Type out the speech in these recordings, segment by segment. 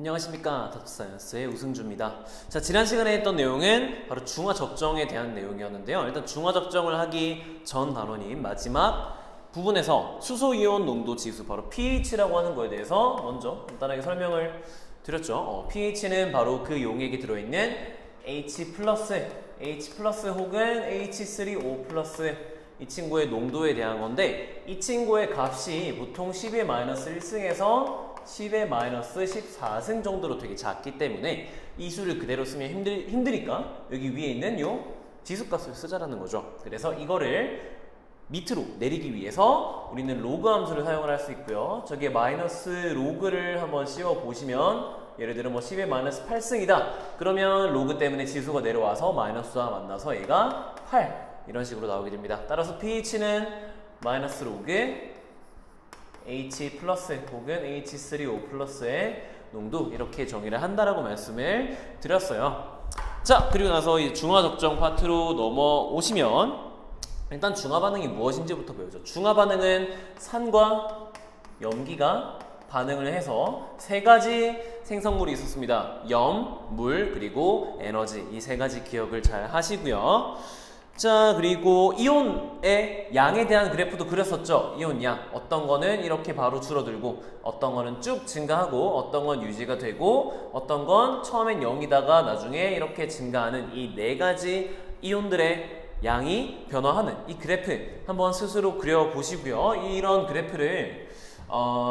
안녕하십니까, 닥터사이언스의 우승주입니다. 자, 지난 시간에 했던 내용은 바로 중화적정에 대한 내용이었는데요. 일단 중화적정을 하기 전 단원인 마지막 부분에서 수소이온 농도 지수, 바로 pH라고 하는 거에 대해서 먼저 간단하게 설명을 드렸죠. pH는 바로 그 용액이 들어있는 H+ 혹은 H3O+ 이 친구의 농도에 대한 건데, 이 친구의 값이 보통 10의 마이너스 1승에서 10의 마이너스 14승 정도로 되게 작기 때문에 이 수를 그대로 쓰면 힘드니까 여기 위에 있는 요 지수값을 쓰자라는 거죠. 그래서 이거를 밑으로 내리기 위해서 우리는 로그 함수를 사용을 할 수 있고요. 저기에 마이너스 로그를 한번 씌워 보시면, 예를 들어 뭐 10의 마이너스 8승이다 그러면 로그 때문에 지수가 내려와서 마이너스와 만나서 얘가 8 이런 식으로 나오게 됩니다. 따라서 pH는 마이너스 로그 H+ 혹은 H3O+의 농도, 이렇게 정의를 한다라고 말씀을 드렸어요. 자, 그리고 나서 이 중화적정 파트로 넘어오시면 일단 중화반응이 무엇인지부터 배우죠. 중화반응은 산과 염기가 반응을 해서 세 가지 생성물이 있었습니다. 염, 물, 그리고 에너지. 이 세 가지 기억을 잘 하시고요. 자, 그리고 이온의 양에 대한 그래프도 그렸었죠. 이온 양. 어떤 거는 이렇게 바로 줄어들고, 어떤 거는 쭉 증가하고, 어떤 건 유지가 되고, 어떤 건 처음엔 0이다가 나중에 이렇게 증가하는 이 네 가지 이온들의 양이 변화하는 이 그래프 한번 스스로 그려보시고요. 이런 그래프를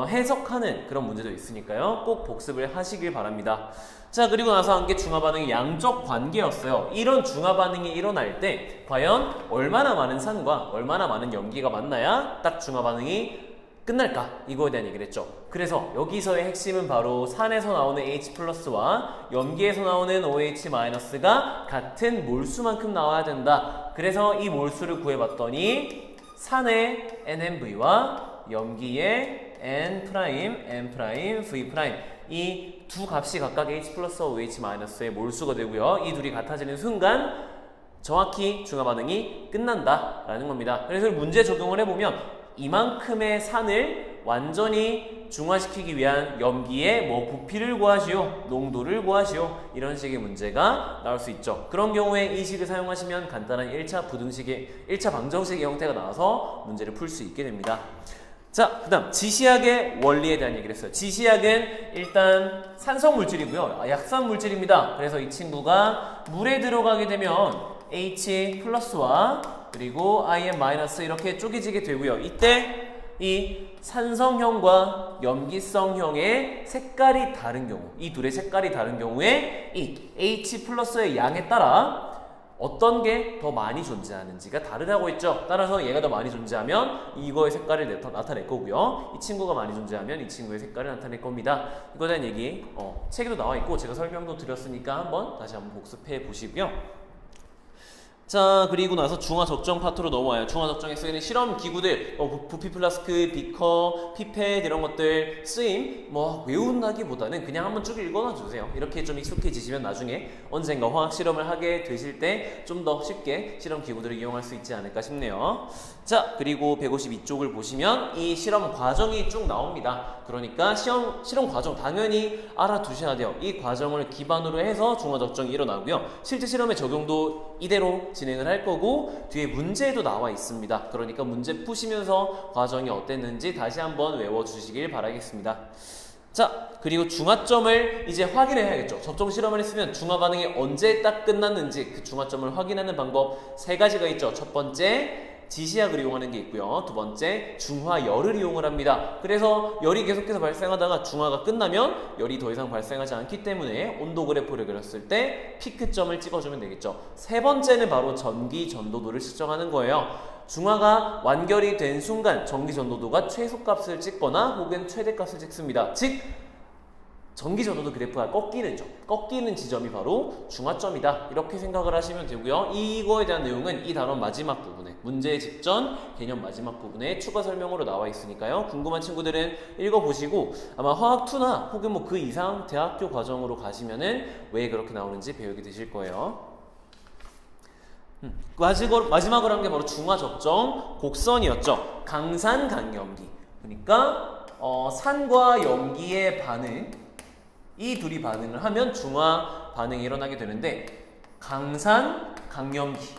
해석하는 그런 문제도 있으니까요. 꼭 복습을 하시길 바랍니다. 자, 그리고 나서 한 게 중화반응의 양적 관계였어요. 이런 중화반응이 일어날 때 과연 얼마나 많은 산과 얼마나 많은 염기가 만나야 딱 중화반응이 끝날까? 이거에 대한 얘기를 했죠. 그래서 여기서의 핵심은 바로 산에서 나오는 H+와 염기에서 나오는 OH-가 같은 몰수만큼 나와야 된다. 그래서 이 몰수를 구해봤더니 산의 NMV와 염기의 N', N', V' 이 두 값이 각각 H+와 OH-의 몰수가 되고요. 이 둘이 같아지는 순간 정확히 중화반응이 끝난다라는 겁니다. 그래서 문제 적용을 해보면 이만큼의 산을 완전히 중화시키기 위한 염기의 부피를 구하시오, 농도를 구하시오, 이런 식의 문제가 나올 수 있죠. 그런 경우에 이 식을 사용하시면 간단한 1차 방정식의 형태가 나와서 문제를 풀 수 있게 됩니다. 자, 그 다음 지시약의 원리에 대한 얘기를 했어요. 지시약은 일단 산성물질이고요. 약산물질입니다. 그래서 이 친구가 물에 들어가게 되면 H+와 그리고 IN- 이렇게 쪼개지게 되고요. 이때 이 산성형과 염기성형의 색깔이 다른 경우, 이 둘의 색깔이 다른 경우에 이 H+의 양에 따라 어떤 게 더 많이 존재하는지가 다르다고 했죠. 따라서 얘가 더 많이 존재하면 이거의 색깔을 나타낼 거고요. 이 친구가 많이 존재하면 이 친구의 색깔을 나타낼 겁니다. 이거에 대한 얘기 책에도 나와 있고 제가 설명도 드렸으니까 다시 한번 복습해 보시고요. 자, 그리고 나서 중화적정 파트로 넘어와요. 중화적정에 쓰이는 실험 기구들, 부피 플라스크, 비커, 피펫 이런 것들 쓰임 외운다기보다는 그냥 한번 쭉 읽어놔 주세요. 이렇게 좀 익숙해지시면 나중에 언젠가 화학 실험을 하게 되실 때 좀 더 쉽게 실험 기구들을 이용할 수 있지 않을까 싶네요. 자, 그리고 152쪽을 보시면 이 실험 과정이 쭉 나옵니다. 그러니까 실험 과정 당연히 알아두셔야 돼요. 이 과정을 기반으로 해서 중화적정이 일어나고요. 실제 실험의 적용도 이대로 진행을 할 거고 뒤에 문제도 나와 있습니다. 그러니까 문제 푸시면서 과정이 어땠는지 다시 한번 외워주시길 바라겠습니다. 자, 그리고 중화점을 이제 확인을 해야겠죠. 접종 실험을 했으면 중화반응이 언제 딱 끝났는지 그 중화점을 확인하는 방법 세 가지가 있죠. 첫 번째, 지시약을 이용하는 게 있고요. 두 번째, 중화열을 이용을 합니다. 그래서 열이 계속해서 발생하다가 중화가 끝나면 열이 더 이상 발생하지 않기 때문에 온도 그래프를 그렸을 때 피크점을 찍어주면 되겠죠. 세 번째는 바로 전기 전도도를 측정하는 거예요. 중화가 완결이 된 순간 전기 전도도가 최소값을 찍거나 혹은 최대값을 찍습니다. 즉 전기 전도도 그래프가 꺾이는 지점이 바로 중화점이다. 이렇게 생각을 하시면 되고요. 이거에 대한 내용은 이 단원 마지막 부분에, 문제 직전 개념 마지막 부분에 추가 설명으로 나와 있으니까요. 궁금한 친구들은 읽어보시고 아마 화학2나 혹은 그 이상 대학교 과정으로 가시면은 왜 그렇게 나오는지 배우게 되실 거예요. 마지막으로 한 게 바로 중화적정 곡선이었죠. 강산 강염기. 그러니까 산과 염기의 반응, 이 둘이 반응을 하면 중화 반응이 일어나게 되는데 강산, 강염기,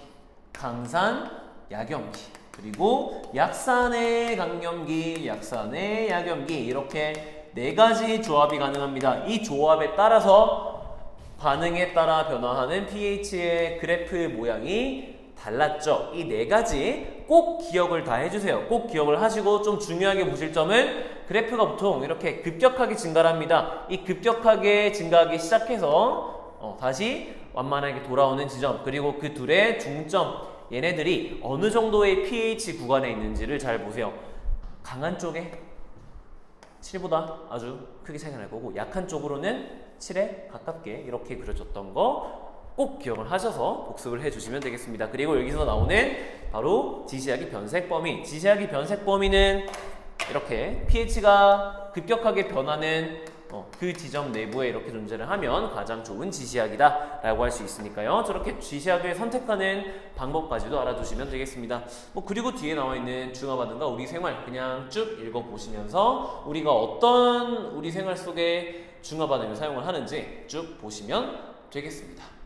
강산, 약염기, 그리고 약산의 강염기, 약산의 약염기 이렇게 네 가지 조합이 가능합니다. 이 조합에 따라서 반응에 따라 변화하는 pH의 그래프 모양이 달랐죠. 이 네 가지 꼭 기억을 다 해주세요. 꼭 기억을 하시고 좀 중요하게 보실 점은 그래프가 보통 이렇게 급격하게 증가를 합니다. 이 급격하게 증가하기 시작해서 다시 완만하게 돌아오는 지점, 그리고 그 둘의 중점, 얘네들이 어느 정도의 pH 구간에 있는지를 잘 보세요. 강한 쪽에 7보다 아주 크게 차이가 날 거고 약한 쪽으로는 7에 가깝게 이렇게 그려졌던 거 꼭 기억을 하셔서 복습을 해주시면 되겠습니다. 그리고 여기서 나오는 바로 지시하기 변색 범위. 지시하기 변색 범위는 이렇게 pH가 급격하게 변하는 그 지점 내부에 이렇게 존재를 하면 가장 좋은 지시학이다 라고 할 수 있으니까요. 저렇게 지시학을 선택하는 방법까지도 알아두시면 되겠습니다. 그리고 뒤에 나와 있는 중화 반응과 우리 생활 그냥 쭉 읽어보시면서 우리가 어떤 우리 생활 속에 중화 반응을 사용을 하는지 쭉 보시면 되겠습니다.